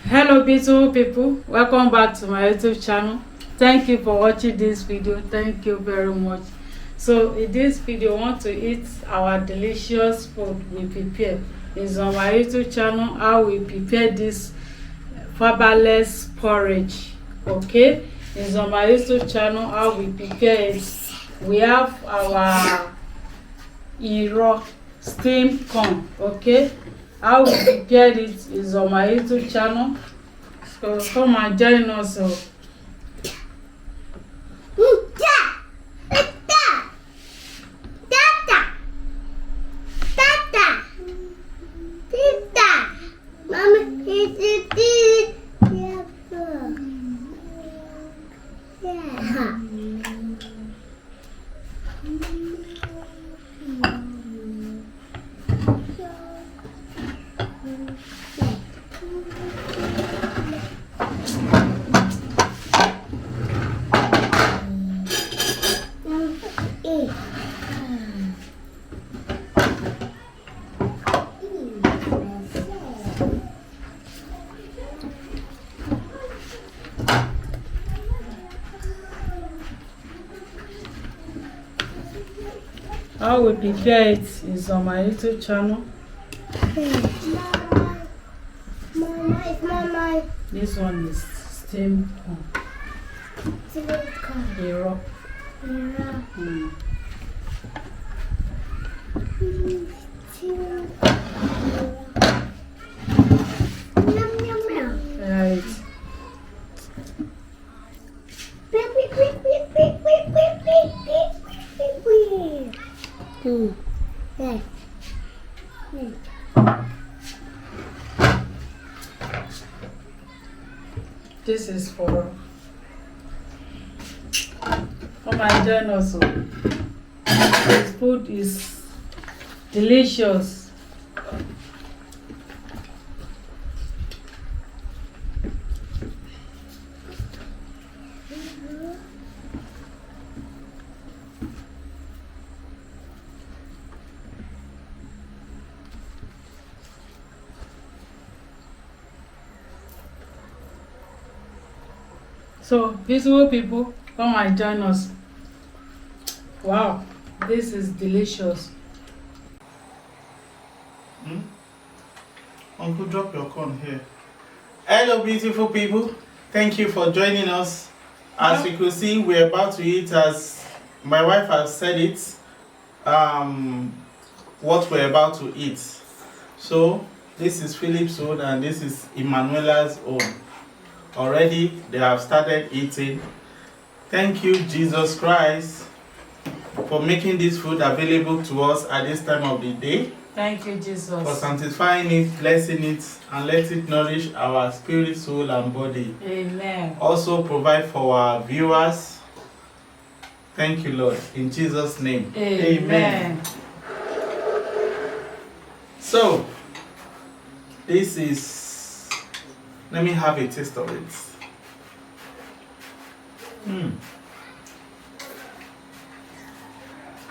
Hello beautiful people, welcome back to my YouTube channel. Thank you for watching this video. Thank you very much. So in this video, I want to eat our delicious food we prepare. It's on my YouTube channel how we prepare this fabulous porridge. Okay, it's on my YouTube channel how we prepare it. We have our raw steamed corn. Okay, how we prepare it is on my YouTube channel. So come and join us. How we prepare it is on my YouTube channel. Mama. This one is steamed corn. Raw. Right. This is for my journey also. This food is delicious. So, beautiful people, come and join us. Wow, this is delicious. Uncle, drop your corn here. Hello, beautiful people. Thank you for joining us. As you could see, we're about to eat, as my wife has said it, what we're about to eat. So, this is Philip's own and this is Emanuela's own. Already, they have started eating. Thank you, Jesus Christ, for making this food available to us at this time of the day. Thank you, Jesus. For sanctifying it, blessing it, and let it nourish our spirit, soul, and body. Amen. Also provide for our viewers. Thank you, Lord. In Jesus' name. Amen. So, this is... Let me have a taste of it.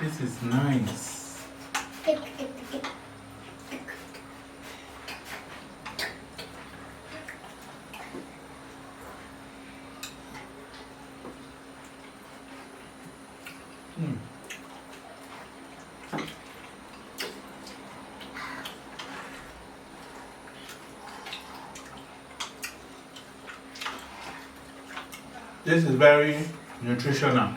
This is nice. This is very nutritional.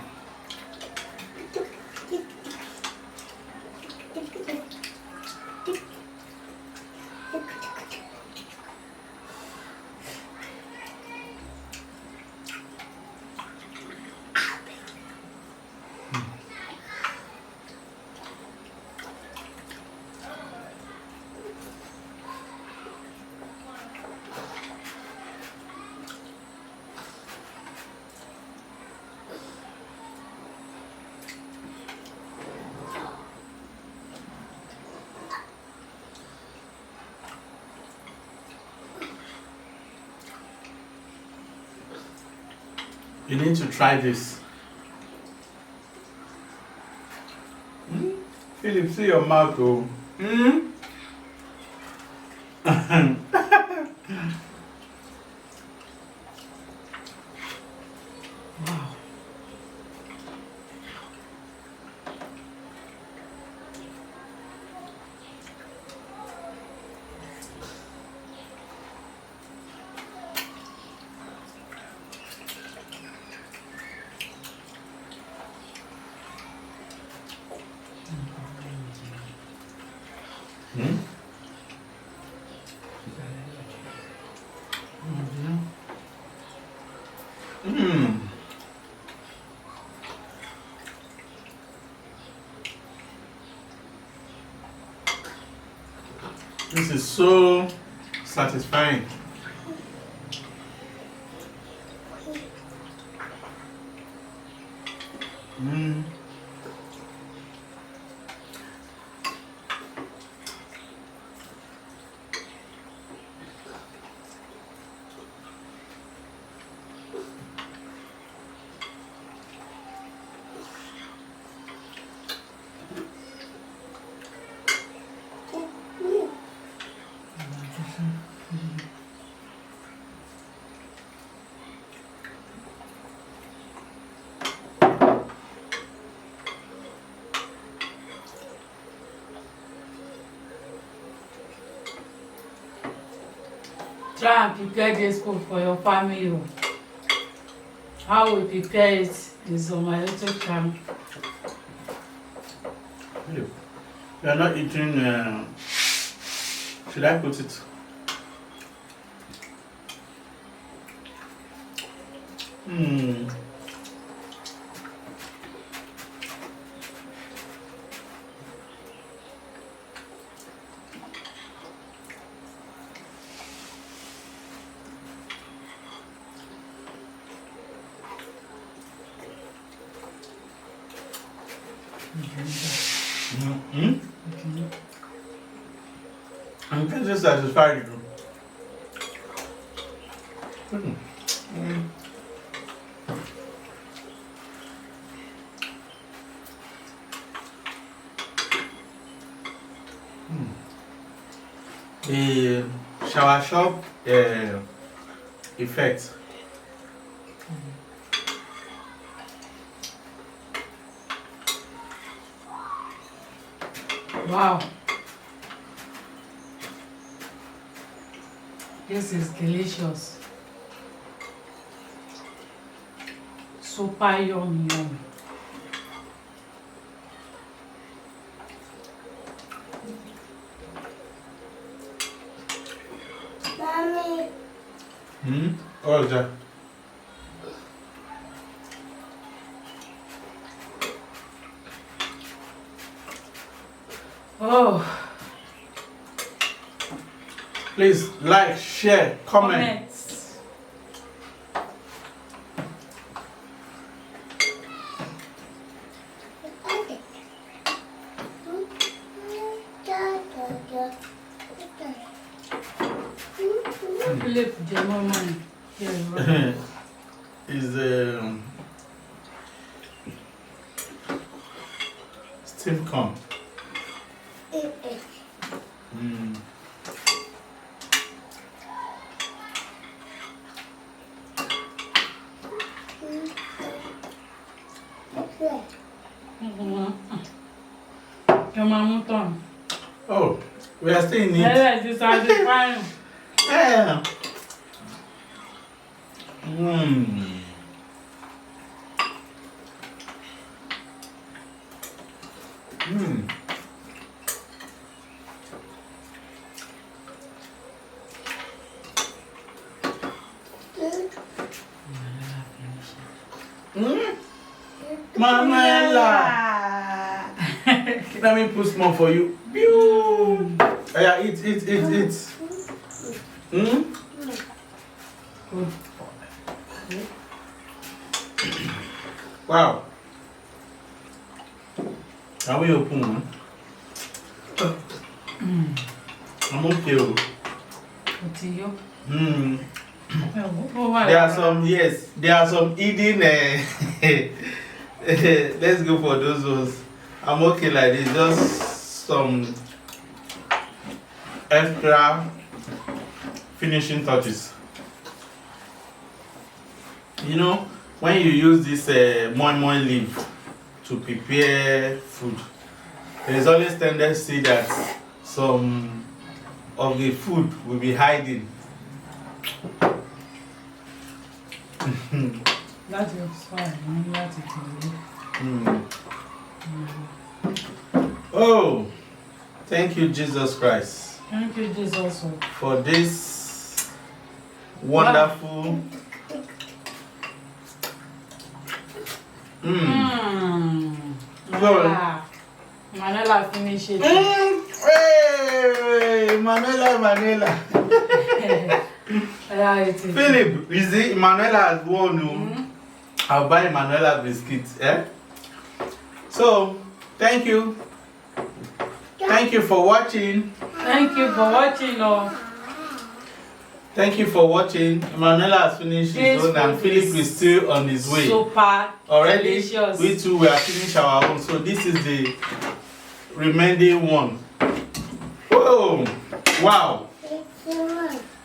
You need to try this. Philip, see your mouth, oh. Mm. This is so satisfying. Mm. Try and prepare this food for your family. How we prepare it is on my YouTube channel. You are not eating. Should I put it? Mm. Mm-hmm. I'm getting satisfied. Mm. Mm. The shower shop effect. Wow. This is delicious. Super yummy. Mommy. Hmm? What is that? Oh. Please like, share, comment. Comments. Philip, the moment. Yeah, Is steam corn. Mm. Your mom done. Oh, we are still in it. Yeah, this is satisfying. Yeah. Mm. Mm. Mm. Manuela. Let me put more for you. Yeah, eat. Mm? Good. Wow. Are we open one? I'm okay. What are you? Mm. Oh, wow. There are some eating. Let's go for those ones. I'm okay like this. Just some extra finishing touches. You know, when you use this moi leaf to prepare food, there is always tendency that some of the food will be hiding. That is fine. That is good. Oh, thank you, Jesus Christ. Thank you, Jesus. for this wonderful. Manila finish it. Hey, Manuela. Philip, you see, Manuela has won. I'll buy Manuela biscuits. So, thank you. Thank you for watching. Thank you for watching. Thank you for watching. Manuela has finished his own and Philip is still on his way. Super Already, delicious. we too will finish our own. So this is the remaining one. Oh, wow.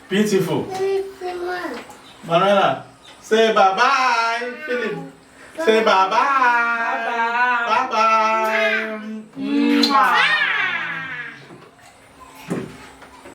Beautiful. Manuela, say bye-bye. Philip, say bye-bye.